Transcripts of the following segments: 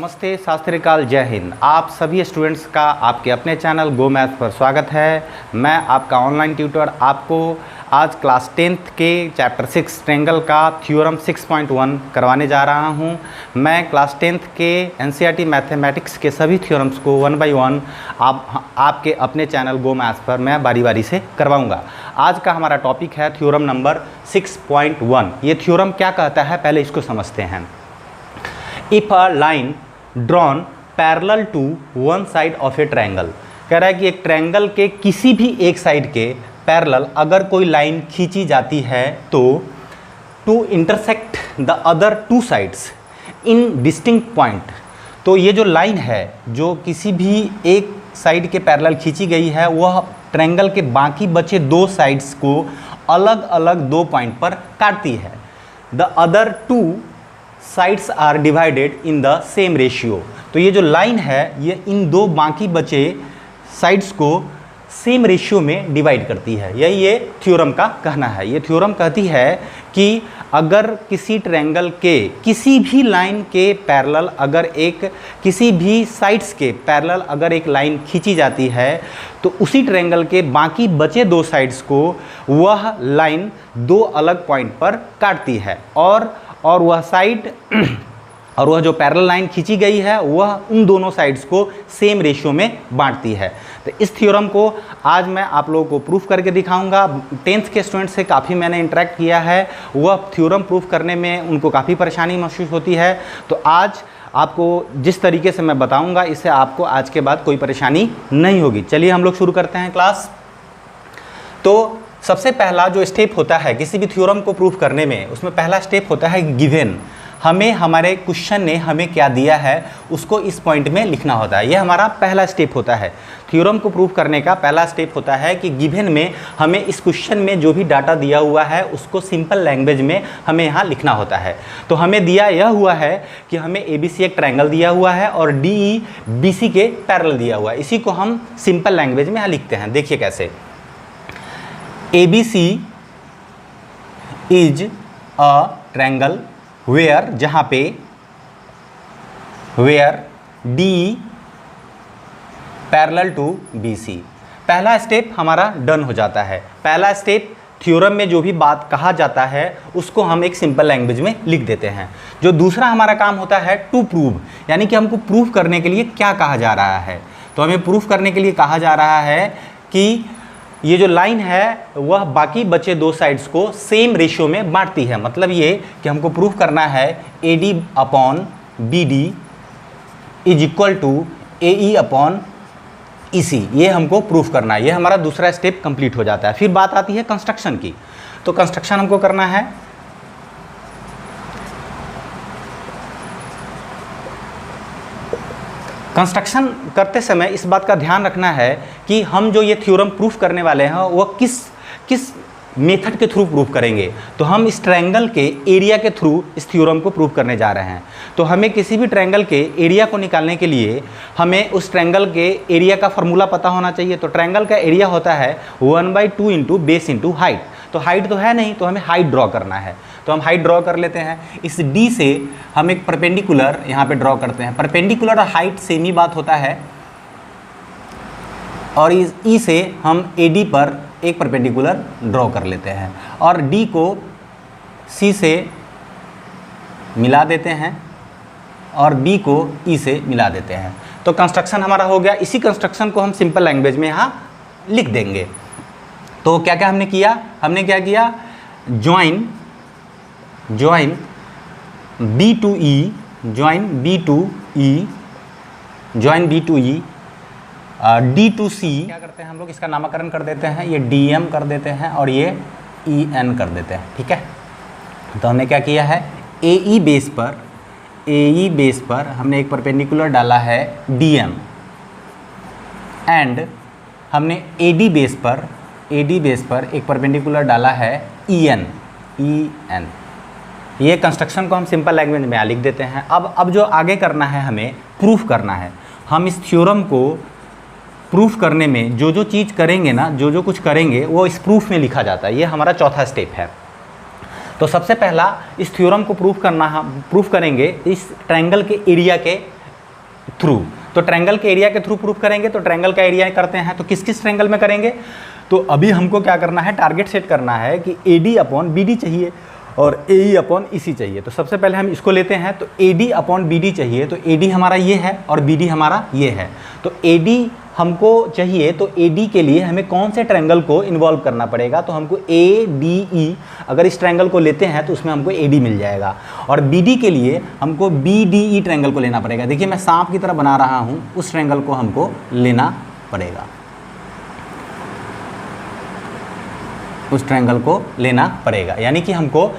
नमस्ते, सत श्री अकाल, जय हिंद। आप सभी स्टूडेंट्स का आपके अपने चैनल गो मैथ पर स्वागत है। मैं आपका ऑनलाइन ट्यूटर आपको आज क्लास 10th के चैप्टर 6 ट्रायंगल का थ्योरम 6.1 करवाने जा रहा हूं। मैं क्लास 10th के एनसीईआरटी मैथमेटिक्स के सभी थ्योरम्स को 1 बाय 1 आपके अपने चैनल गो मैथ पर मैं बारी बारी से करवाऊंगा। आज का हमारा टॉपिक है थ्योरम नंबर 6.1। ये थ्योरम क्या कहता है, पहले इसको समझते हैं। If a line drawn parallel to one side of a triangle, कह रहा है कि एक ट्रायंगल के किसी भी एक साइड के पैरेलल अगर कोई लाइन खींची जाती है तो to intersect the other two sides in distinct point, तो ये जो लाइन है जो किसी भी एक साइड के पैरेलल खींची गई है वह ट्रायंगल के बाकी बचे दो साइड्स को अलग अलग दो पॉइंट पर काटती है। The other two sides are divided in the same ratio, तो ये जो लाइन है ये इन दो बाकी बचे साइड्स को सेम रेशियो में डिवाइड करती है। यही ये थ्योरम का कहना है। ये थ्योरम कहती है कि अगर किसी ट्रायंगल के किसी भी लाइन के पैरेलल अगर एक किसी भी साइड्स के पैरेलल अगर एक लाइन खींची जाती है तो उसी ट्रायंगल के बाकी बचे दो साइड्स को वह लाइन दो अलग पॉइंट पर काटती है और वह साइड और वह जो पैरेलल लाइन खींची गई है वह उन दोनों साइड्स को सेम रेशियो में बांटती है। तो इस थ्योरम को आज मैं आप लोगों को प्रूफ करके दिखाऊंगा। 10th के स्टूडेंट से काफ़ी मैंने इंटरेक्ट किया है, वह थ्योरम प्रूफ करने में उनको काफ़ी परेशानी महसूस होती है। तो आज आपको जिस तरीके से मैं बताऊंगा इससे आपको आज के बाद कोई परेशानी नहीं होगी। चलिए हम लोग शुरू करते हैं क्लास। तो सबसे पहला जो स्टेप होता है किसी भी थ्योरम को प्रूफ करने में, उसमें पहला स्टेप होता है गिवन। हमें हमारे क्वेश्चन ने हमें क्या दिया है उसको इस पॉइंट में लिखना होता है। ये हमारा पहला स्टेप होता है। थ्योरम को प्रूफ करने का पहला स्टेप होता है कि गिवन में हमें इस क्वेश्चन में जो भी डाटा दिया हुआ है उसको सिंपल लैंग्वेज में हमें यहाँ लिखना होता है। तो हमें दिया यह हुआ है कि हमें ABC एक ट्रायंगल दिया हुआ है और DE BC के पैरेलल दिया हुआ है। इसी को हम सिंपल लैंग्वेज में यहाँ लिखते हैं। देखिए कैसे, ABC is a triangle where, जहाँ पे where DE parallel to BC। पहला स्टेप हमारा डन हो जाता है। पहला स्टेप थ्योरम में जो भी बात कहा जाता है उसको हम एक सिंपल लैंग्वेज में लिख देते हैं। जो दूसरा हमारा काम होता है टू प्रूव, यानी कि हमको प्रूफ करने के लिए क्या कहा जा रहा है। तो हमें प्रूफ करने के लिए कहा जा रहा है कि ये जो लाइन है वह बाकी बचे दो साइड्स को सेम रेशियो में बांटती है। मतलब ये कि हमको प्रूफ करना है AD upon BD is equal to AE upon EC। ये हमको प्रूफ करना है। ये हमारा दूसरा स्टेप कंप्लीट हो जाता है। फिर बात आती है कंस्ट्रक्शन की। तो कंस्ट्रक्शन हमको करना है। कंस्ट्रक्शन करते समय इस बात का ध्यान रखना है कि हम जो ये थ्योरम प्रूफ करने वाले हैं वह किस मेथड के थ्रू प्रूफ करेंगे। तो हम इस ट्रायंगल के एरिया के थ्रू इस थ्योरम को प्रूफ करने जा रहे हैं। तो हमें किसी भी ट्रायंगल के एरिया को निकालने के लिए हमें उस ट्रायंगल के एरिया का फॉर्मूला पता होना चाहिए। तो ट्रायंगल का एरिया होता है 1/2 इंटू बेस इंटू हाइट। तो हाइट तो है नहीं, तो हमें हाइट ड्रॉ करना है। तो हम हाइट ड्रॉ कर लेते हैं। इस D से हम एक परपेंडिकुलर यहाँ पे ड्रॉ करते हैं। परपेंडिकुलर और हाइट सेम ही बात होता है। और इस E से हम AD पर एक परपेंडिकुलर ड्रॉ कर लेते हैं और D को C से मिला देते हैं और B को E से मिला देते हैं। तो कंस्ट्रक्शन हमारा हो गया। इसी कंस्ट्रक्शन को हम सिंपल लैंग्वेज में यहाँ लिख देंगे। तो क्या क्या हमने किया, हमने क्या किया, join B to E, join B to E, join B to E, D to C। क्या करते हैं हम लोग, इसका नामकरण कर देते हैं। ये DM कर देते हैं और ये EN कर देते हैं। ठीक है। तो हमने क्या किया है, AE बेस पर हमने एक परपेंडिकुलर डाला है DM एंड हमने AD बेस पर एक परपेंडिकुलर डाला है EN। ये कंस्ट्रक्शन को हम सिंपल लैंग्वेज में लिख देते हैं। अब जो आगे करना है, हमें प्रूफ करना है। हम इस थ्योरम को प्रूफ करने में जो चीज़ करेंगे ना, जो कुछ करेंगे वो इस प्रूफ में लिखा जाता है। ये हमारा चौथा स्टेप है। तो सबसे पहला इस थ्योरम को प्रूफ करेंगे इस ट्रायंगल के एरिया के थ्रू। तो ट्रायंगल के एरिया के थ्रू प्रूफ करेंगे, तो ट्रायंगल का एरिया करते हैं, तो किस किस ट्रायंगल में करेंगे। तो अभी हमको क्या करना है, टारगेट सेट करना है कि AD अपॉन BD चाहिए और AE अपॉन EC चाहिए। तो सबसे पहले हम इसको लेते हैं, तो AD अपॉन BD चाहिए, तो AD हमारा ये है और BD हमारा ये है। तो AD हमको चाहिए, तो AD के लिए हमें कौन से ट्रायंगल को इन्वॉल्व करना पड़ेगा, तो हमको ADE, अगर इस ट्रायंगल को लेते हैं तो उसमें हमको AD मिल जाएगा। और BD के लिए हमको BDE ट्रायंगल को लेना पड़ेगा। देखिए मैं सांप की तरह बना रहा हूँ, उस ट्रायंगल को हमको लेना पड़ेगा, उस ट्रायंगल को लेना पड़ेगा। यानी कि हमको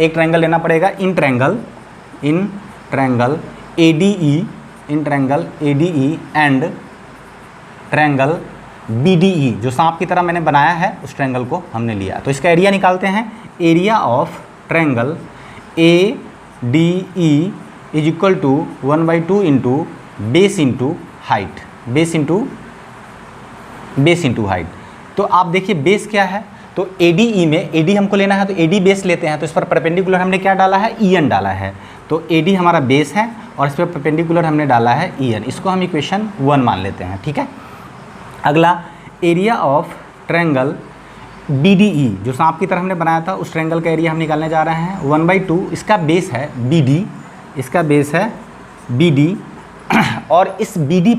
एक ट्रायंगल लेना पड़ेगा, इन triangle ADE and triangle BDE, जो सांप की तरह मैंने बनाया है उस ट्रायंगल को हमने लिया। तो इसका एरिया निकालते हैं। Area of triangle ADE is equal to 1/2 into base into height, base into height. तो आप देखिए बेस क्या है, तो ADE में AD हमको लेना है, तो AD बेस लेते हैं, तो इस पर परपेंडिकुलर हमने क्या डाला है, EN डाला है। तो AD हमारा बेस है और इस पर परपेंडिकुलर हमने डाला है EN। इसको हम इक्वेशन 1 मान लेते हैं, ठीक है। अगला एरिया ऑफ ट्रायंगल BDE, जो सांप की तरह हमने बनाया था, उस ट्रायंगल का एरिया हम निकालने जा रहे हैं। 1/2, इसका बेस है BD, इसका बेस है BD और इस BD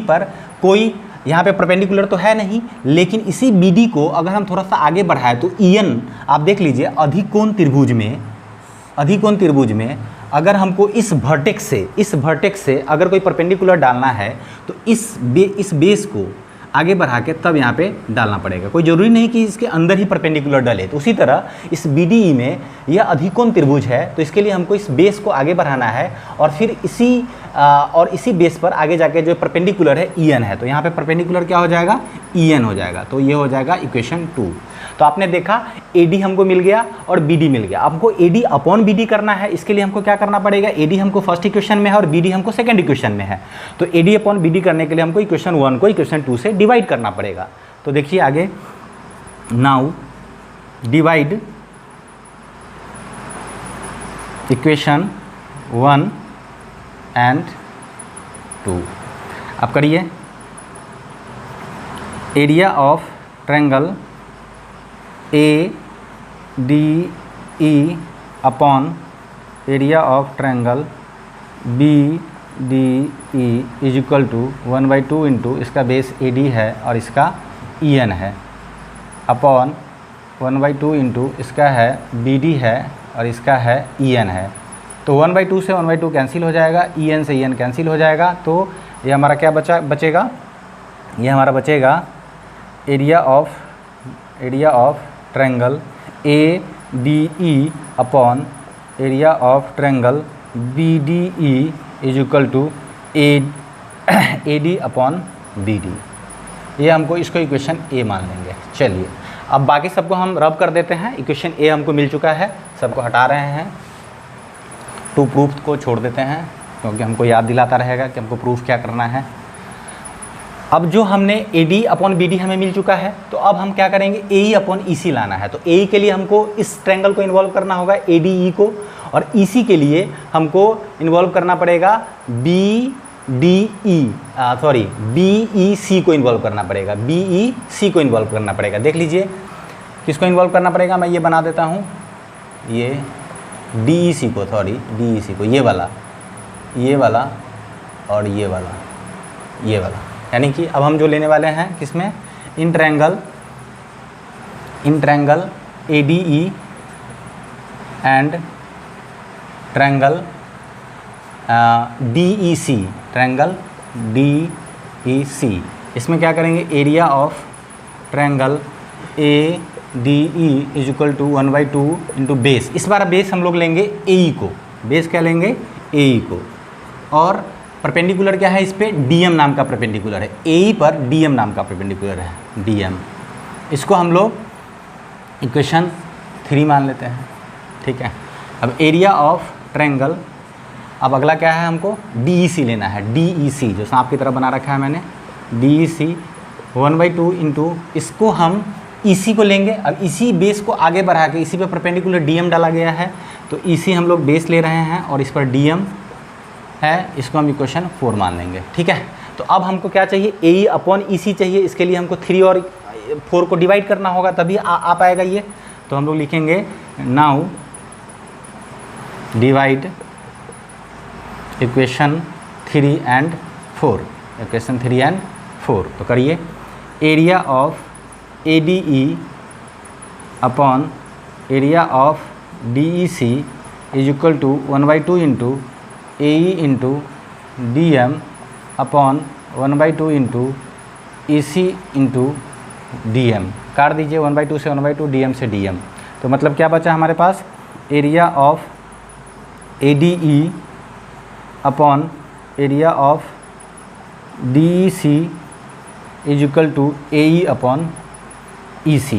पर कोई यहाँ पे परपेंडिकुलर तो है नहीं, लेकिन इसी BD को अगर हम थोड़ा सा आगे बढ़ाएं तो EN, आप देख लीजिए अधिकोण त्रिभुज में अगर हमको इस वर्टेक्स से अगर कोई परपेंडिकुलर डालना है तो इस बेस को आगे बढ़ा के तब यहाँ पे डालना पड़ेगा। कोई ज़रूरी नहीं कि इसके अंदर ही परपेंडिकुलर डले। तो उसी तरह इस BDE में यह अधिकोण त्रिभुज है, तो इसके लिए हमको इस बेस को आगे बढ़ाना है और फिर इसी बेस पर आगे जाके जो परपेंडिकुलर है EN है, तो यहाँ पे परपेंडिकुलर क्या हो जाएगा, EN हो जाएगा। तो ये हो जाएगा इक्वेशन 2। तो आपने देखा AD हमको मिल गया और BD मिल गया। हमको AD अपॉन BD करना है, इसके लिए हमको क्या करना पड़ेगा, AD हमको फर्स्ट इक्वेशन में है और BD हमको सेकंड इक्वेशन में है। तो AD अपॉन BD करने के लिए हमको इक्वेशन 1 को इक्वेशन 2 से डिवाइड करना पड़ेगा। तो देखिए आगे, नाउ डिवाइड इक्वेशन 1 एंड 2। अब करिए, area of triangle ADE upon area of triangle BDE is equal to 1/2 into, इसका बेस AD है और इसका EN है, अपॉन 1/2 इंटू इसका है BD है और इसका है EN है। तो 1/2 से 1/2 कैंसिल हो जाएगा, EN से EN कैंसिल हो जाएगा। तो ये हमारा क्या बचेगा, ये हमारा बचेगा area of triangle ADE upon area of triangle BDE is equal to AD upon BD। ये हमको इसको इक्वेशन A मान लेंगे। चलिए अब बाकी सबको हम रब कर देते हैं। इक्वेशन A हमको मिल चुका है, सबको हटा रहे हैं, टू प्रूफ को छोड़ देते हैं क्योंकि हमको याद दिलाता रहेगा कि हमको प्रूफ क्या करना है। अब जो हमने AD अपॉन BD हमें मिल चुका है, तो अब हम क्या करेंगे, AE अपॉन EC लाना है। तो AE के लिए हमको इस ट्रायंगल को इन्वॉल्व करना होगा ADE को, और EC के लिए हमको इन्वॉल्व करना पड़ेगा BEC को इन्वॉल्व करना पड़ेगा, BEC को इन्वॉल्व करना पड़ेगा। देख लीजिए किसको इन्वॉल्व करना पड़ेगा, मैं ये बना देता हूँ, ये DEC को, ये वाला और ये वाला। यानी कि अब हम जो लेने वाले हैं किसमें, in triangle ADE and triangle DEC, इसमें क्या करेंगे, area of triangle ADE is equal to 1/2 into base. इस बार बेस हम लोग लेंगे AE को, बेस क्या लेंगे, AE को, और परपेंडिकुलर क्या है, इस पे DM नाम का परपेंडिकुलर है, AE पर DM नाम का परपेंडिकुलर है, DM। इसको हम लोग इक्वेशन 3 मान लेते हैं, ठीक है। अब एरिया ऑफ ट्रायंगल, अब अगला क्या है, हमको DEC लेना है, DEC जो सांप की तरह बना रखा है मैंने, DEC 1/2 इंटू, इसको हम EC को लेंगे। अब इसी बेस को आगे बढ़ा के इसी पे परपेंडिकुलर DM डाला गया है, तो EC हम लोग बेस ले रहे हैं और इस पर DM है, इसको हम इक्वेशन 4 मान लेंगे। ठीक है, तो अब हमको क्या चाहिए, AE अपॉन EC चाहिए। इसके लिए हमको 3 और 4 को डिवाइड करना होगा, तभी आ पाएगा ये। तो हम लोग लिखेंगे now divide equation 3 and 4, equation 3 and 4। तो करिए, area of ADE upon area of DEC is equal to 1/2 into AE into DM upon 1/2 into EC into DM। काट दीजिए 1/2 से 1/2, DM से DM। तो मतलब क्या बचा हमारे पास, area of ADE upon area of DEC is equal to AE upon EC।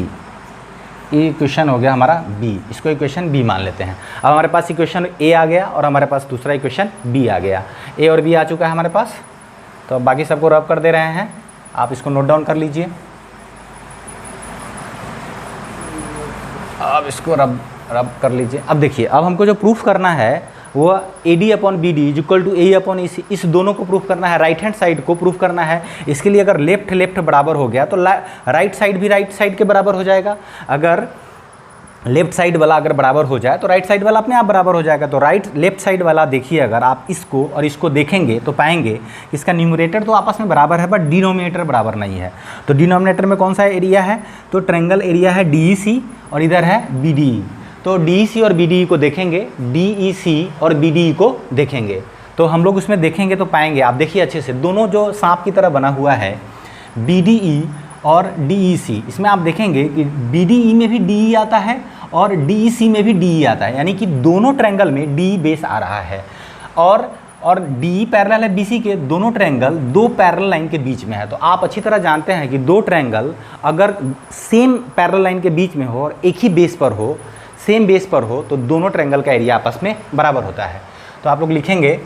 ये इक्वेशन हो गया हमारा B, इसको इक्वेशन B मान लेते हैं। अब हमारे पास इक्वेशन A आ गया और हमारे पास दूसरा इक्वेशन B आ गया। A और B आ चुका है हमारे पास। तो अब बाकी सबको रब कर दे रहे हैं, आप इसको नोट डाउन कर लीजिए। अब इसको रब कर लीजिए। अब देखिए, अब हमको जो प्रूफ करना है वो AD upon BD is equal to AE upon EC, इस दोनों को प्रूफ करना है, राइट हैंड साइड को प्रूफ करना है। इसके लिए अगर लेफ्ट बराबर हो गया तो राइट साइड भी राइट साइड के बराबर हो जाएगा। अगर लेफ्ट साइड वाला अगर बराबर हो जाए तो राइट साइड वाला अपने आप बराबर हो जाएगा। तो लेफ्ट साइड वाला देखिए, अगर आप इसको और इसको देखेंगे तो पाएंगे इसका न्यूमरेटर तो आपस में बराबर है, बट डिनोमिनेटर बराबर नहीं है। तो डिनोमिनेटर में कौन सा एरिया है, तो ट्रायंगल एरिया है DEC और इधर है BDE। तो DEC और BDE को देखेंगे, DEC और BDE को देखेंगे, तो हम लोग उसमें देखेंगे तो पाएंगे। आप देखिए अच्छे से, दोनों जो सांप की तरह बना हुआ है BDE और DEC, इसमें आप देखेंगे कि BDE में भी DE आता है और DEC में भी DE आता है, यानी कि दोनों ट्रायंगल में DE बेस आ रहा है। और DE पैरेलल है BC के, दोनों ट्रायंगल दो पैरेलल लाइन के बीच में है। तो आप अच्छी तरह जानते हैं कि दो ट्रायंगल अगर सेम पैरेलल लाइन के बीच में हो और एक ही बेस पर हो, सेम बेस पर हो, तो दोनों ट्रायंगल का एरिया आपस में बराबर होता है। तो आप लोग लिखेंगे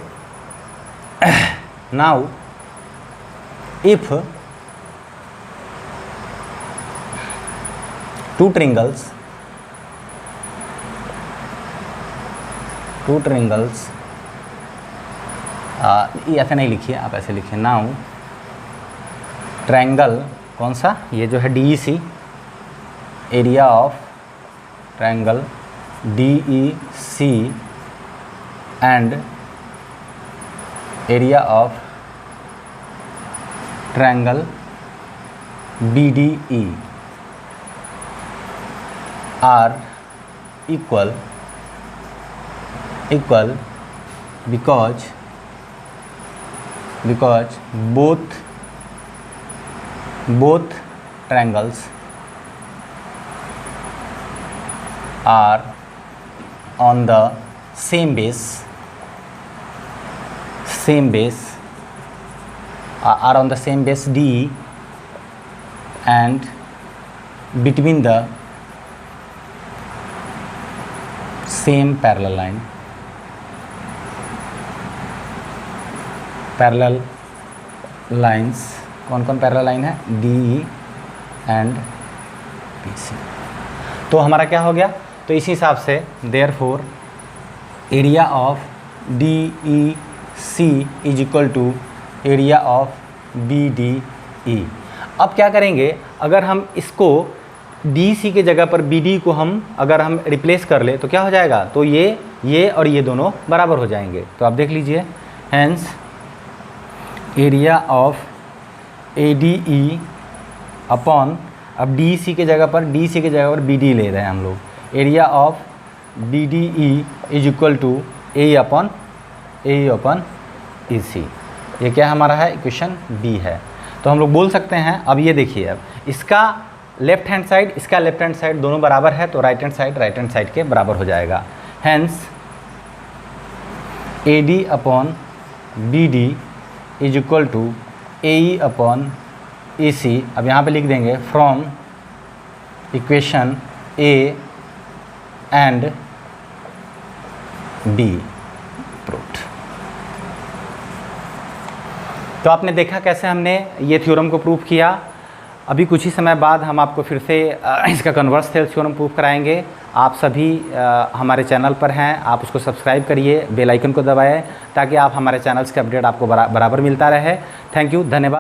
नाउ इफ टू ट्रायंगल्स ये ऐसे नहीं लिखिए, आप ऐसे लिखिए, नाउ ट्रायंगल कौन सा, ये जो है DEC, area of triangle DEC and area of triangle BDE are equal because both triangles are on the same base DE and between the same parallel line, parallel lines, कौन कौन parallel line है, DE and BC। तो हमारा क्या हो गया, तो इसी हिसाब से therefore area of DEC is equal to area of BDE। अब क्या करेंगे, अगर हम इसको DEC के जगह पर BD को अगर हम रिप्लेस कर ले तो क्या हो जाएगा, तो ये और ये दोनों बराबर हो जाएंगे। तो आप देख लीजिए, hence area of ADE upon, अब DEC के जगह पर BD ले रहे हैं हम लोग, area of BDE is equal to AE upon EC। ये क्या हमारा है, इक्वेशन B है। तो हम लोग बोल सकते हैं, अब ये देखिए, अब इसका लेफ्ट हैंड साइड, इसका लेफ्ट हैंड साइड दोनों बराबर है, तो राइट हैंड साइड के बराबर हो जाएगा। Hence AD upon BD is equal to AE upon EC। अब यहाँ पे लिख देंगे from equation A and B proved. तो आपने देखा कैसे हमने ये थ्योरम को प्रूव किया। अभी कुछ ही समय बाद हम आपको फिर से इसका कन्वर्स थ्योरम प्रूव कराएंगे। आप सभी हमारे चैनल पर हैं, आप उसको सब्सक्राइब करिए, बेल आइकन को दबाएं ताकि आप हमारे चैनल्स के अपडेट आपको बराबर मिलता रहे। थैंक यू, धन्यवाद।